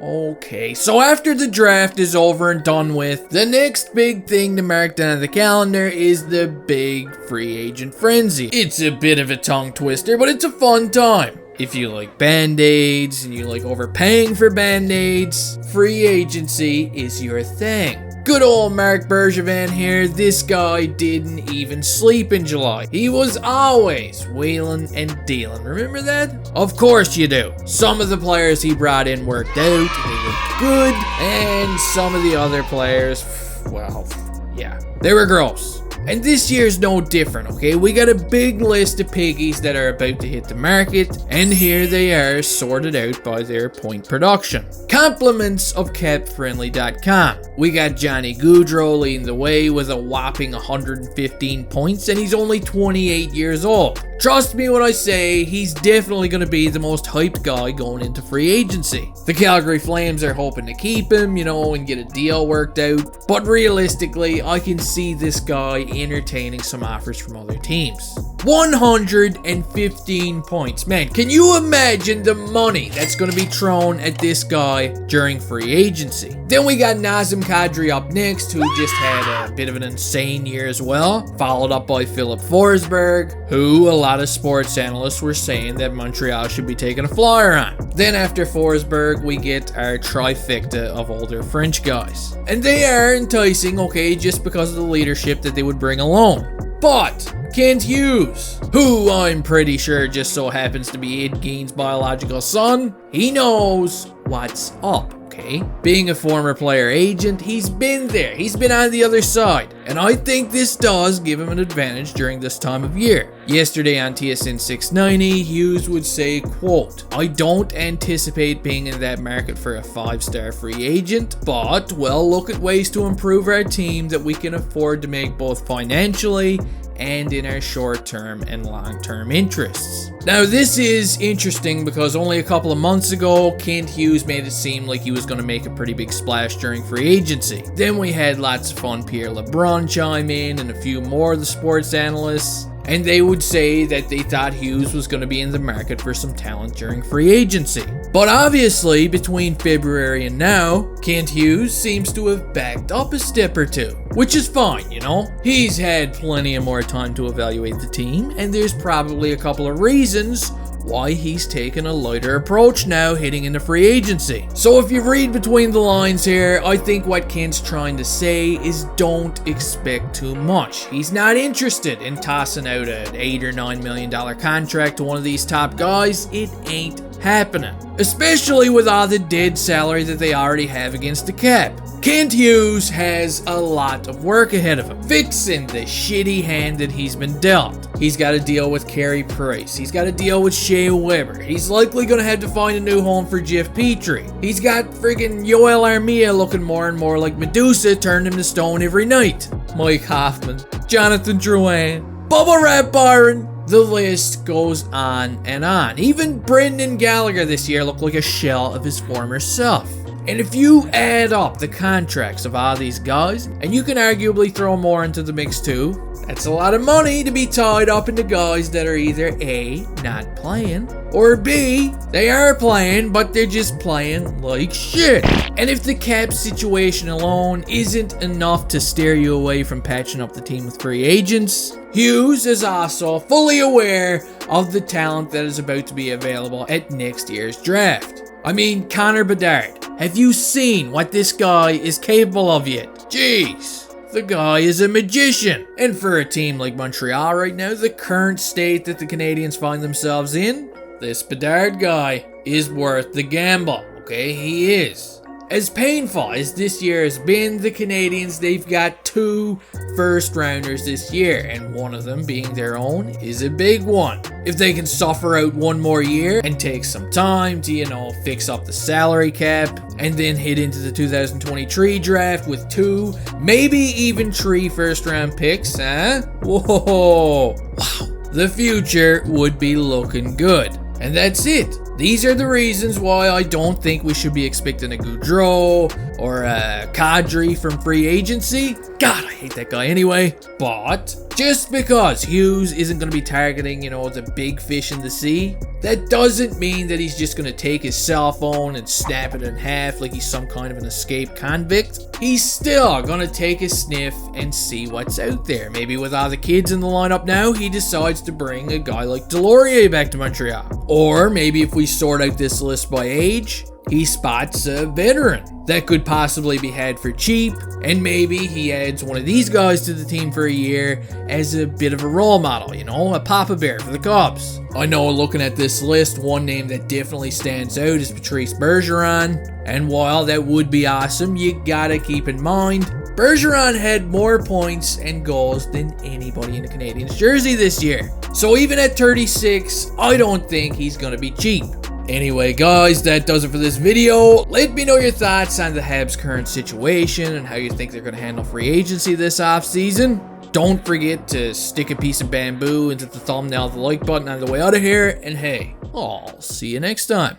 Okay, so after the draft is over and done with, the next big thing to mark down the calendar is the big free agent frenzy. It's a bit of a tongue twister, but it's a fun time. If you like band-aids and you like overpaying for band-aids, free agency is your thing. Good old Marc Bergevin here. This guy didn't even sleep in July. He was always wheeling and dealing. Remember that? Of course you do. Some of the players he brought in worked out. They looked good. And some of the other players, well, yeah, they were gross. And this year's no different, okay? We got a big list of piggies that are about to hit the market, and here they are sorted out by their point production. Compliments of CapFriendly.com. We got Johnny Goudreau leading the way with a whopping 115 points, and he's only 28 years old. Trust me when I say he's definitely going to be the most hyped guy going into free agency. The Calgary Flames are hoping to keep him, and get a deal worked out. But realistically, I can see this guy entertaining some offers from other teams. 115 points. Man, can you imagine the money that's going to be thrown at this guy during free agency? Then we got Nazim Kadri up next, who just had a bit of an insane year as well, followed up by Philip Forsberg, who a lot of sports analysts were saying that Montreal should be taking a flyer on. Then after Forsberg, we get our trifecta of older French guys. And they are enticing, okay, just because of the leadership that they would bring along. But Kent Hughes, who I'm pretty sure just so happens to be Ed Gein's biological son, he knows what's up, okay? Being a former player agent, he's been there. He's been on the other side. And I think this does give him an advantage during this time of year. Yesterday on TSN 690, Hughes would say, quote, "I don't anticipate being in that market for a 5-star free agent, but we'll look at ways to improve our team that we can afford to make both financially and in our short-term and long-term interests." Now this is interesting because only a couple of months ago, Kent Hughes made it seem like he was going to make a pretty big splash during free agency. Then we had lots of fun Pierre LeBrun chime in and a few more of the sports analysts, and they would say that they thought Hughes was going to be in the market for some talent during free agency. But obviously, between February and now, Kent Hughes seems to have backed up a step or two, which is fine, He's had plenty of more time to evaluate the team, and there's probably a couple of reasons why he's taken a lighter approach now heading into free agency. So if you read between the lines here, I think what Kent's trying to say is don't expect too much. He's not interested in tossing out an $8 or $9 million contract to one of these top guys. It ain't happening, especially with all the dead salary that they already have against the cap. Kent Hughes has a lot of work ahead of him, fixing the shitty hand that he's been dealt. He's got to deal with Carey Price. He's got to deal with Shea Weber. He's likely going to have to find a new home for Jeff Petrie. He's got friggin' Yoel Armia looking more and more like Medusa, turned him to stone every night. Mike Hoffman, Jonathan Drouin, Bubba Rat Byron. The list goes on and on. Even Brendan Gallagher this year looked like a shell of his former self. And if you add up the contracts of all these guys, and you can arguably throw more into the mix too, that's a lot of money to be tied up into guys that are either A, not playing, or B, they are playing, but they're just playing like shit. And if the cap situation alone isn't enough to steer you away from patching up the team with free agents, Hughes is also fully aware of the talent that is about to be available at next year's draft. I mean, Connor Bedard. Have you seen what this guy is capable of yet? Jeez, the guy is a magician. And for a team like Montreal right now, the current state that the Canadiens find themselves in, this Bedard guy is worth the gamble. Okay, he is. As painful as this year has been, the Canadiens, they've got 2 first-rounders this year, and one of them being their own is a big one. If they can suffer out one more year and take some time to, fix up the salary cap, and then head into the 2023 draft with 2, maybe even 3 first-round picks, Whoa! Wow. The future would be looking good. And that's it. These are the reasons why I don't think we should be expecting a Goudreau or a Kadri from free agency. God, I hate that guy anyway. But Just because Hughes isn't going to be targeting, the big fish in the sea, that doesn't mean that he's just going to take his cell phone and snap it in half like he's some kind of an escaped convict. He's still going to take a sniff and see what's out there. Maybe with all the kids in the lineup now, he decides to bring a guy like Delorier back to Montreal. Or maybe if we sort out this list by age, he spots a veteran that could possibly be had for cheap, and maybe he adds one of these guys to the team for a year as a bit of a role model, a Papa Bear for the Cubs. I know looking at this list, one name that definitely stands out is Patrice Bergeron, and while that would be awesome, you gotta keep in mind, Bergeron had more points and goals than anybody in the Canadiens jersey this year. So even at 36, I don't think he's gonna be cheap. Anyway, guys, that does it for this video. Let me know your thoughts on the Habs' current situation and how you think they're going to handle free agency this offseason. Don't forget to stick a piece of bamboo into the thumbnail of the like button on the way out of here. And hey, I'll see you next time.